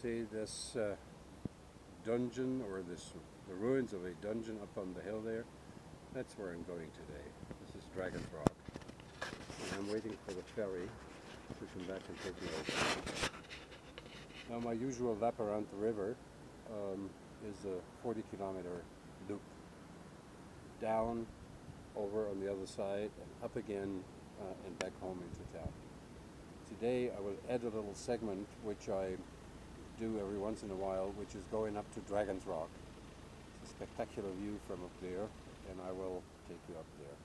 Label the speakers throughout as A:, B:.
A: see this dungeon, or the ruins of a dungeon up on the hill there? That's where I'm going today. This is Dragon's Rock. And I'm waiting for the ferry to come back and take me over. Now my usual lap around the river is a 40-kilometer loop. Down, over on the other side, and up again, and back home into town. Today I will add a little segment which I do every once in a while, which is going up to Dragon's Rock. It's a spectacular view from up there, and I will take you up there.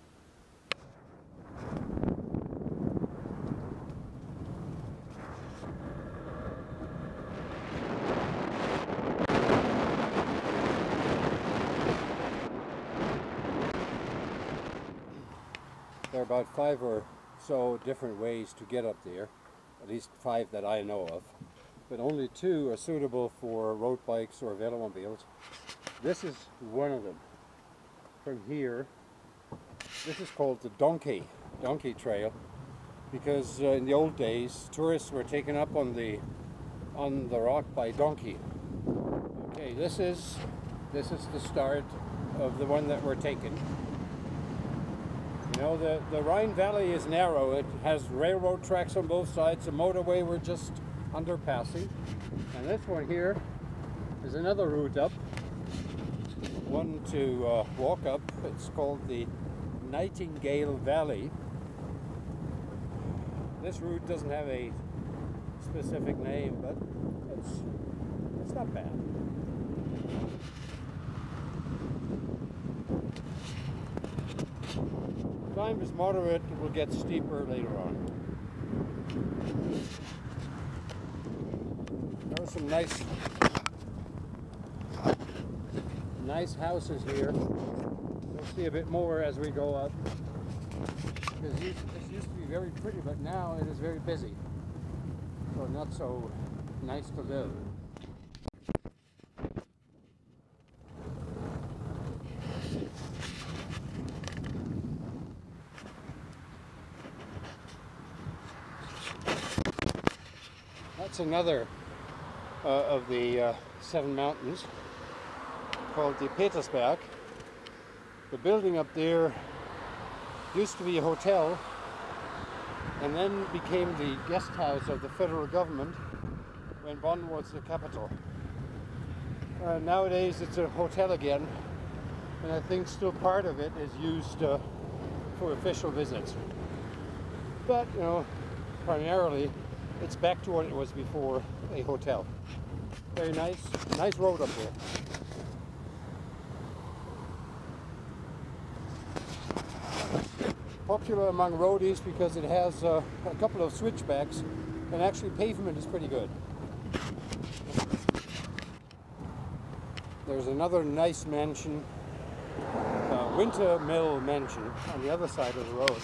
A: There are about 5 or so different ways to get up there, at least 5 that I know of, but only 2 are suitable for road bikes or velomobiles. This is one of them. From here, this is called the Donkey Trail, because in the old days tourists were taken up on the rock by donkey. Okay, this is the start of the one that we're taking. You know, the Rhine Valley is narrow. It has railroad tracks on both sides. The motorway we're just underpassing. And this one here is another route up. One to walk up. It's called the Nightingale Valley. This route doesn't have a specific name, but it's not bad. The climb is moderate. It will get steeper later on. There are some nice houses here. You'll see a bit more as we go up. This used to be very pretty, but now it is very busy. So not so nice to live. That's another of the 7 mountains, called the Petersberg. The building up there used to be a hotel and then became the guest house of the federal government when Bonn was the capital. Nowadays it's a hotel again, and I think still part of it is used for official visits. But, you know, primarily it's back to what it was before, a hotel. Very nice road up there. Popular among roadies because it has a couple of switchbacks, and actually pavement is pretty good. There's another nice mansion, Winter Mill Mansion, on the other side of the road,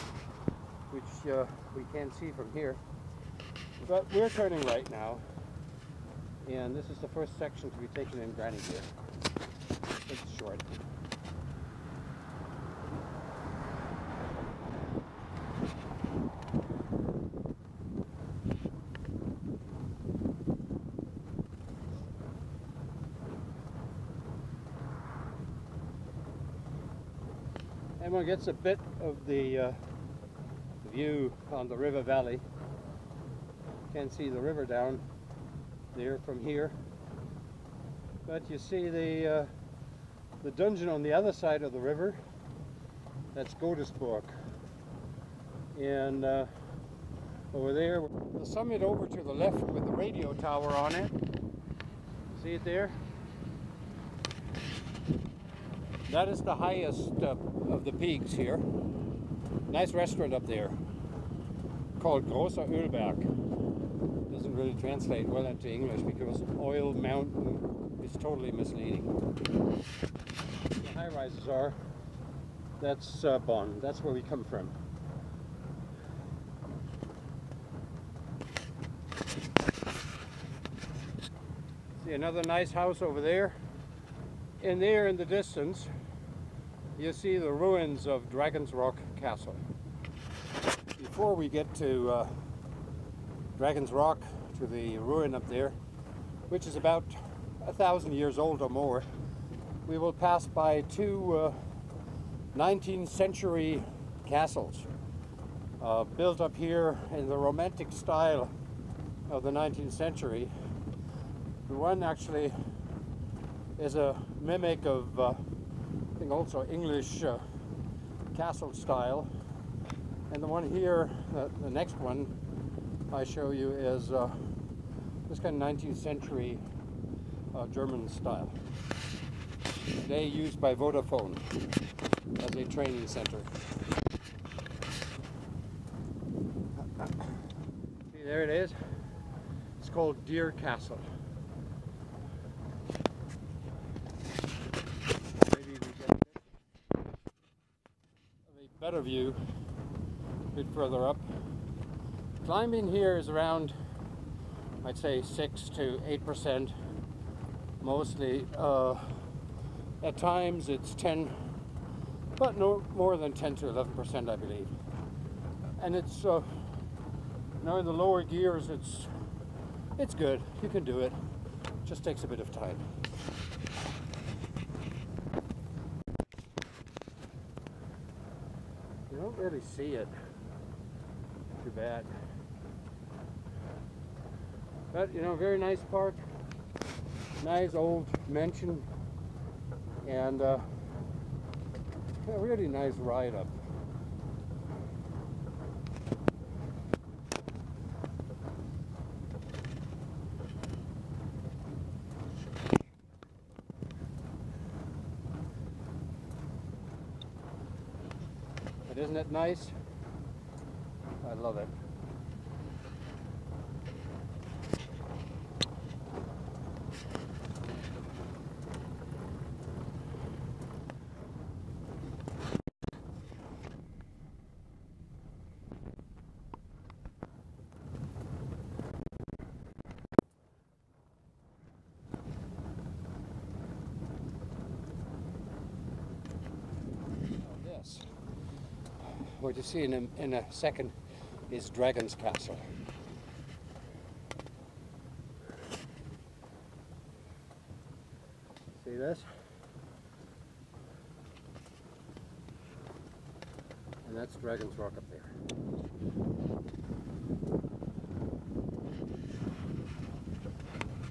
A: which we can't see from here. But we're turning right now, and this is the first section to be taken in Granny here. It's short. And one gets a bit of the view on the river valley. Can't see the river down there from here, but you see the dungeon on the other side of the river. That's Godesburg, and over there, the summit over to the left with the radio tower on it. See it there? That is the highest of the peaks here. Nice restaurant up there called Großer Ölberg. Doesn't really translate well into English because Oil Mountain is totally misleading. The high rises are. That's Bonn. That's where we come from. See another nice house over there. And there in the distance, you see the ruins of Dragon's Rock Castle. Before we get to Dragon's Rock, to the ruin up there, which is about 1,000 years old or more, we will pass by two 19th century castles built up here in the Romantic style of the 19th century. The one actually is a mimic of, I think, also English castle style, and the one here, the next one I show you, is this kind of 19th century German style. Today used by Vodafone as a training center. See, there it is. It's called Deer Castle. Maybe we get a better view a bit further up. Climbing here is around, I'd say, 6 to 8%. Mostly. At times it's 10, but no more than 10 to 11%, I believe. And it's now in the lower gears, it's good. You can do it. Just takes a bit of time. You don't really see it. Too bad. But you know, very nice park. Nice old mansion. And a really nice ride up. But isn't it nice? I love it. What you see in a second is Dragon's Castle. See this? And that's Dragon's Rock up there.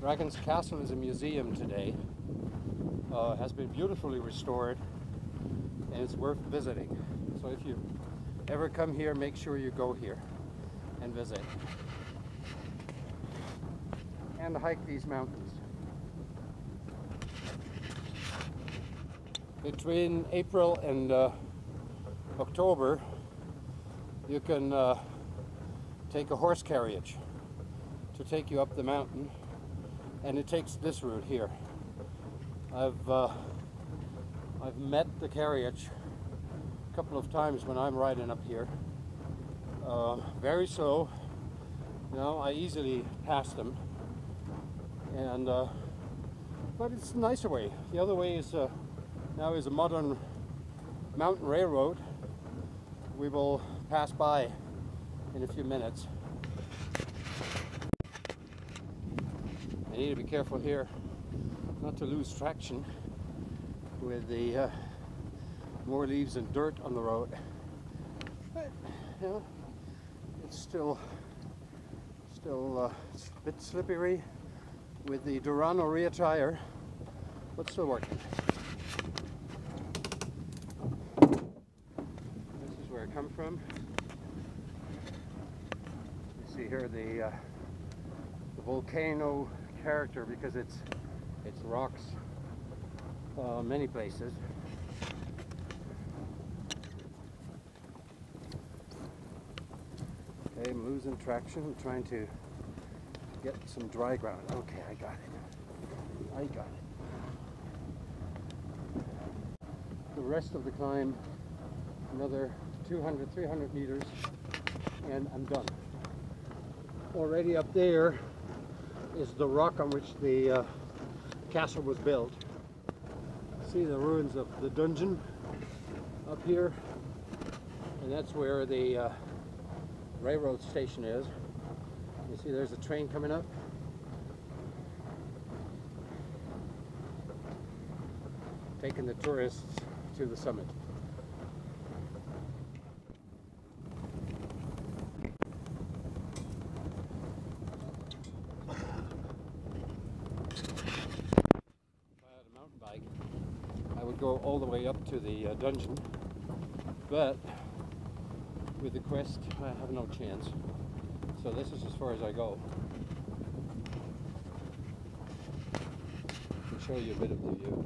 A: Dragon's Castle is a museum today. Has been beautifully restored, and it's worth visiting. So if you ever come here, make sure you go here and visit and hike these mountains. Between April and October, you can take a horse carriage to take you up the mountain, and it takes this route here. I've met the carriage a couple of times when I'm riding up here. Very slow, you know, I easily pass them, and but it's a nicer way. The other way is now is a modern mountain railroad. We will pass by in a few minutes. I need to be careful here not to lose traction with the more leaves and dirt on the road. But, you know, it's still it's a bit slippery with the Durano rear tire, but still working. This is where I come from. You see here the volcano character, because it's rocks many places. Okay, I'm losing traction. I'm trying to get some dry ground. Okay, I got it. I got it. The rest of the climb, another 200, 300 meters, and I'm done. Already up there is the rock on which the castle was built. See the ruins of the dungeon up here, and that's where the railroad station is. You see there's a train coming up. taking the tourists to the summit. I would go all the way up to the dungeon, but with the quest I have no chance, so this is as far as I go. I can show you a bit of the view.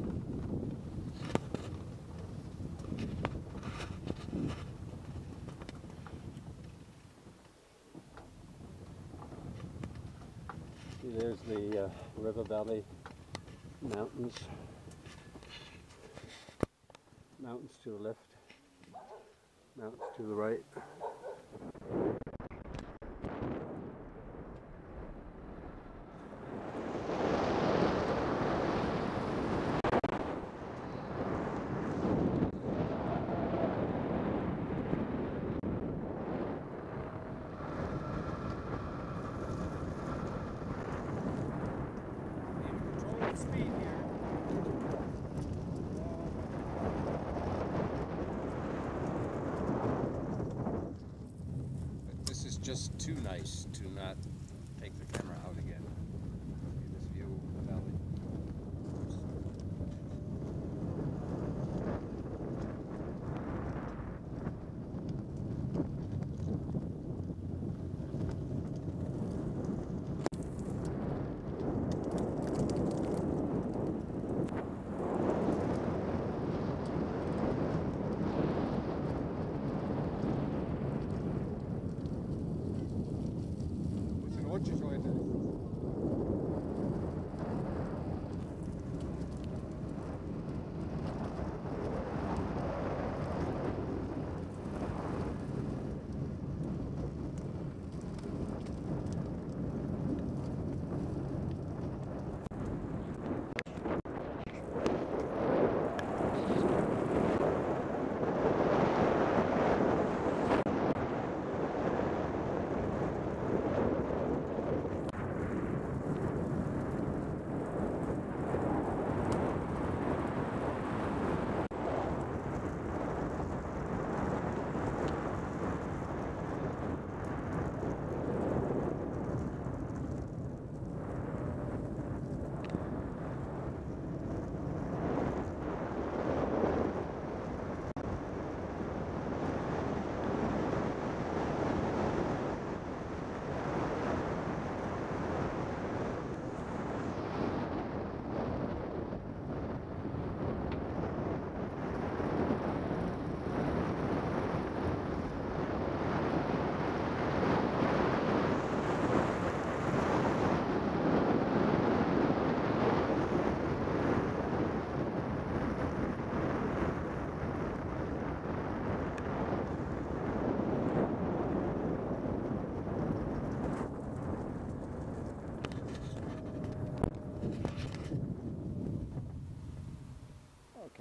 A: See, there's the river valley mountains. Mountains to the left, mountains to the right.
B: Control speed here.
A: This is just too nice to not take the camera out again. See this view of the valley. Очень это.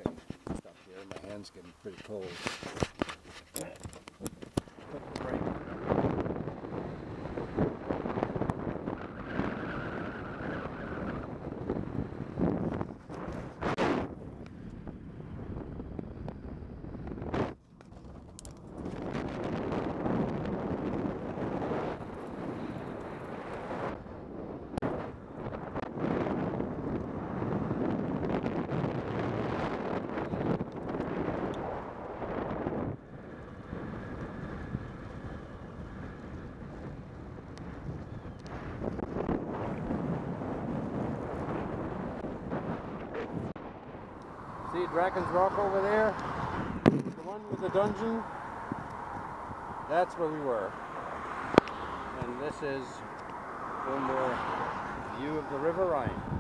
A: Okay, stop here. My hand's getting pretty cold. Put the brake. See Dragon's Rock over there? The one with the dungeon? That's where we were. And this is one more view of the River Rhine.